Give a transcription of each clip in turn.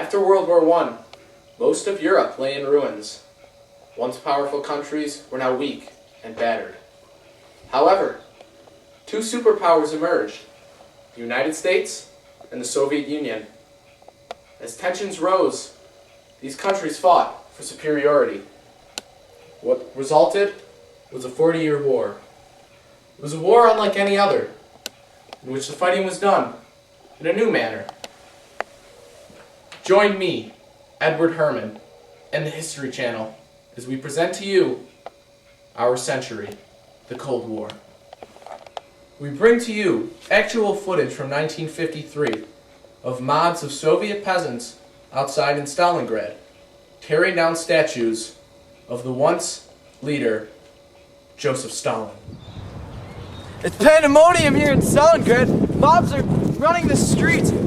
After World War I, most of Europe lay in ruins. Once powerful countries were now weak and battered. However, two superpowers emerged, the United States and the Soviet Union. As tensions rose, these countries fought for superiority. What resulted was a 40-year war. It was a war unlike any other, in which the fighting was done in a new manner. Join me, Edward Herman, and the History Channel as we present to you our century, the Cold War. We bring to you actual footage from 1953 of mobs of Soviet peasants outside in Stalingrad, tearing down statues of the once leader, Joseph Stalin. It's pandemonium here in Stalingrad. Mobs are running the streets in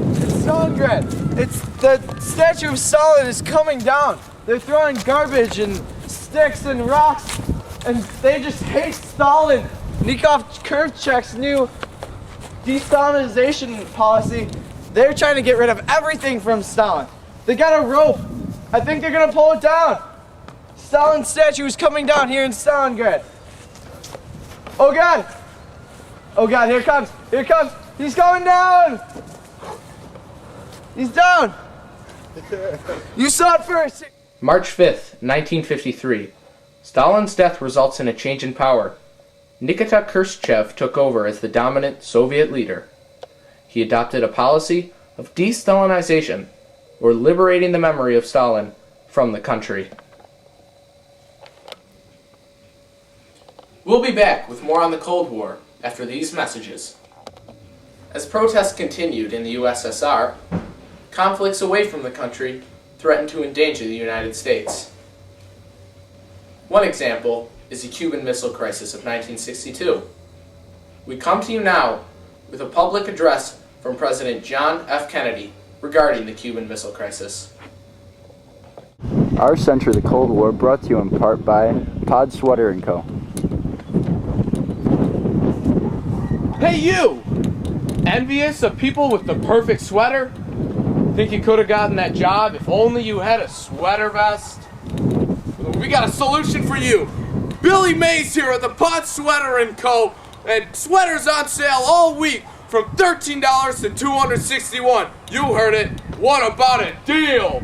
Stalingrad. It's the statue of Stalin is coming down. They're throwing garbage and sticks and rocks, and they just hate Stalin. Nikov Khrushchev's new de-Stalinization policy. They're trying to get rid of everything from Stalin. They got a rope. I think they're gonna pull it down. Stalin's statue is coming down here in Stalingrad. Oh God! Oh God, here it comes! Here it comes! He's coming down! He's down! You saw it first! March 5th, 1953. Stalin's death results in a change in power. Nikita Khrushchev took over as the dominant Soviet leader. He adopted a policy of de-Stalinization, or liberating the memory of Stalin from the country. We'll be back with more on the Cold War after these messages. As protests continued in the USSR, conflicts away from the country threatened to endanger the United States. One example is the Cuban Missile Crisis of 1962. We come to you now with a public address from President John F. Kennedy regarding the Cuban Missile Crisis. Our Century, the Cold War, brought to you in part by Pod Sweater & Co. Hey you! Envious of people with the perfect sweater? Think you could have gotten that job if only you had a sweater vest? We got a solution for you! Billy Mays here at the Pod Sweater & Co. And sweaters on sale all week from $13 to $261. You heard it. What about a deal?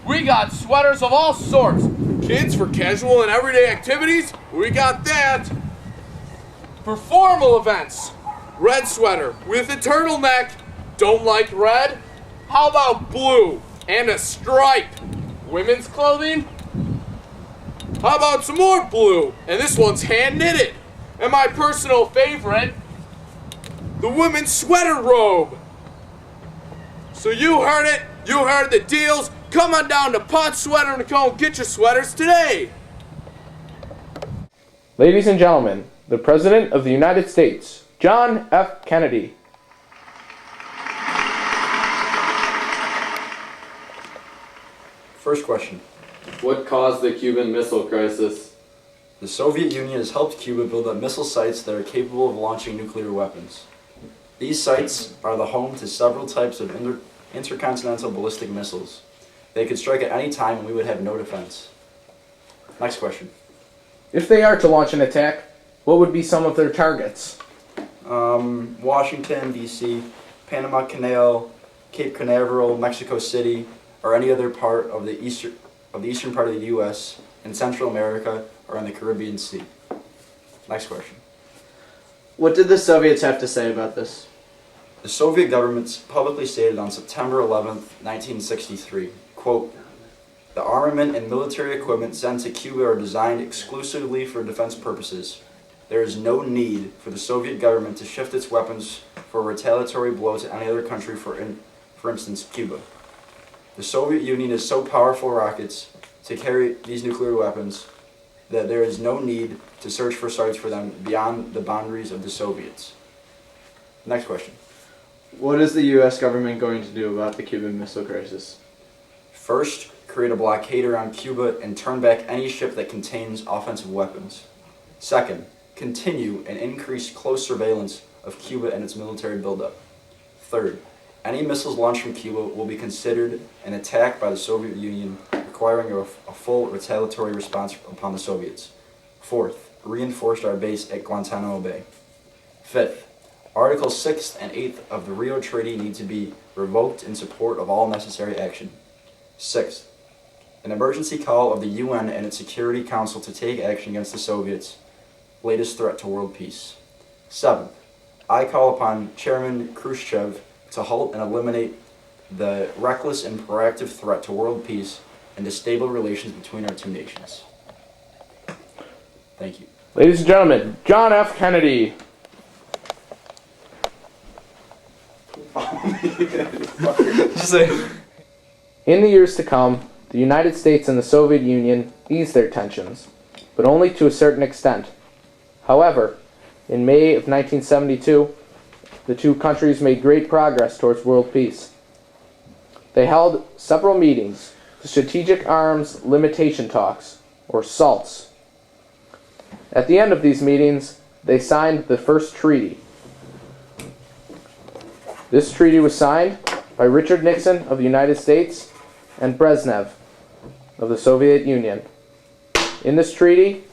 We got sweaters of all sorts. Kids for casual and everyday activities, we got that. For formal events, red sweater with a turtleneck. Don't like red? How about blue and a stripe? Women's clothing? How about some more blue? And this one's hand knitted. And my personal favorite, the women's sweater robe. So you heard it. You heard the deals. Come on down to Pod Sweater & Co. and get your sweaters today. Ladies and gentlemen, the President of the United States, John F. Kennedy. First question. What caused the Cuban Missile Crisis? The Soviet Union has helped Cuba build up missile sites that are capable of launching nuclear weapons. These sites are the home to several types of intercontinental ballistic missiles. They could strike at any time and we would have no defense. Next question. If they are to launch an attack, what would be some of their targets? Washington, D.C., Panama Canal, Cape Canaveral, Mexico City, or any other part of the eastern part of the U.S., in Central America, or in the Caribbean Sea. Next question. What did the Soviets have to say about this? The Soviet government publicly stated on September 11th, 1963, quote, "The armament and military equipment sent to Cuba are designed exclusively for defense purposes. There is no need for the Soviet government to shift its weapons for a retaliatory blow to any other country, for instance, Cuba. The Soviet Union has so powerful rockets to carry these nuclear weapons that there is no need to search for sites for them beyond the boundaries of the Soviets." Next question. What is the U.S. government going to do about the Cuban Missile Crisis? First, create a blockade around Cuba and turn back any ship that contains offensive weapons. Second, continue and increase close surveillance of Cuba and its military buildup. Third, Any missiles launched from Cuba will be considered an attack by the Soviet Union, requiring a full retaliatory response upon the Soviets. Fourth, reinforced our base at Guantanamo Bay. Fifth, Articles 6th and 8th of the Rio Treaty need to be revoked in support of all necessary action. Sixth, an emergency call of the UN and its Security Council to take action against the Soviets' latest threat to world peace. Seventh, I call upon Chairman Khrushchev to halt and eliminate the reckless and proactive threat to world peace and to stable relations between our two nations. Thank you. Ladies and gentlemen, John F. Kennedy. In the years to come, the United States and the Soviet Union eased their tensions, but only to a certain extent. However, in May of 1972, the two countries made great progress towards world peace. They held several meetings, the Strategic Arms Limitation Talks, or SALTs. At the end of these meetings, they signed the first treaty. This treaty was signed by Richard Nixon of the United States and Brezhnev of the Soviet Union. In this treaty,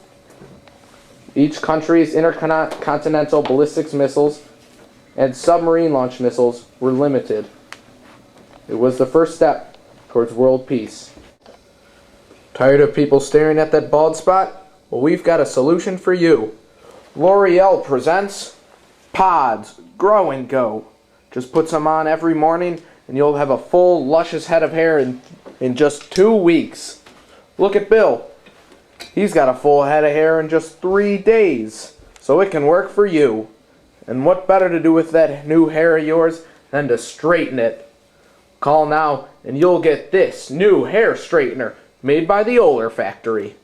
each country's intercontinental ballistic missiles and submarine launch missiles were limited. It was the first step towards world peace. Tired of people staring at that bald spot? Well, we've got a solution for you. L'Oreal presents Pods Grow and Go. Just put some on every morning and you'll have a full, luscious head of hair in just 2 weeks. Look at Bill. He's got a full head of hair in just 3 days. So it can work for you. And what better to do with that new hair of yours than to straighten it? Call now and you'll get this new hair straightener made by the Oler factory.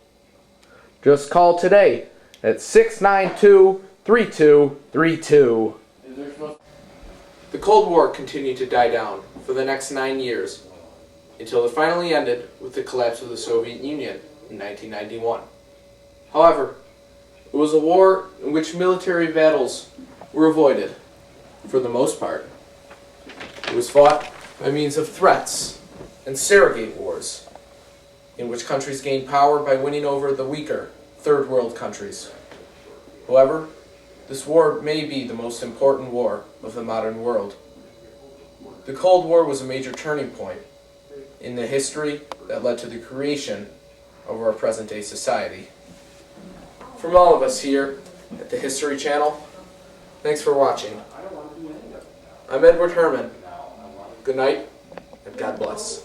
Just call today at 692-3232. The Cold War continued to die down for the next 9 years, until it finally ended with the collapse of the Soviet Union in 1991. However, it was a war in which military battles were avoided, for the most part. It was fought by means of threats and surrogate wars, in which countries gained power by winning over the weaker third world countries. However, this war may be the most important war of the modern world. The Cold War was a major turning point in the history that led to the creation of our present-day society. From all of us here at the History Channel, thanks for watching. I'm Edward Herman. Good night, and God bless.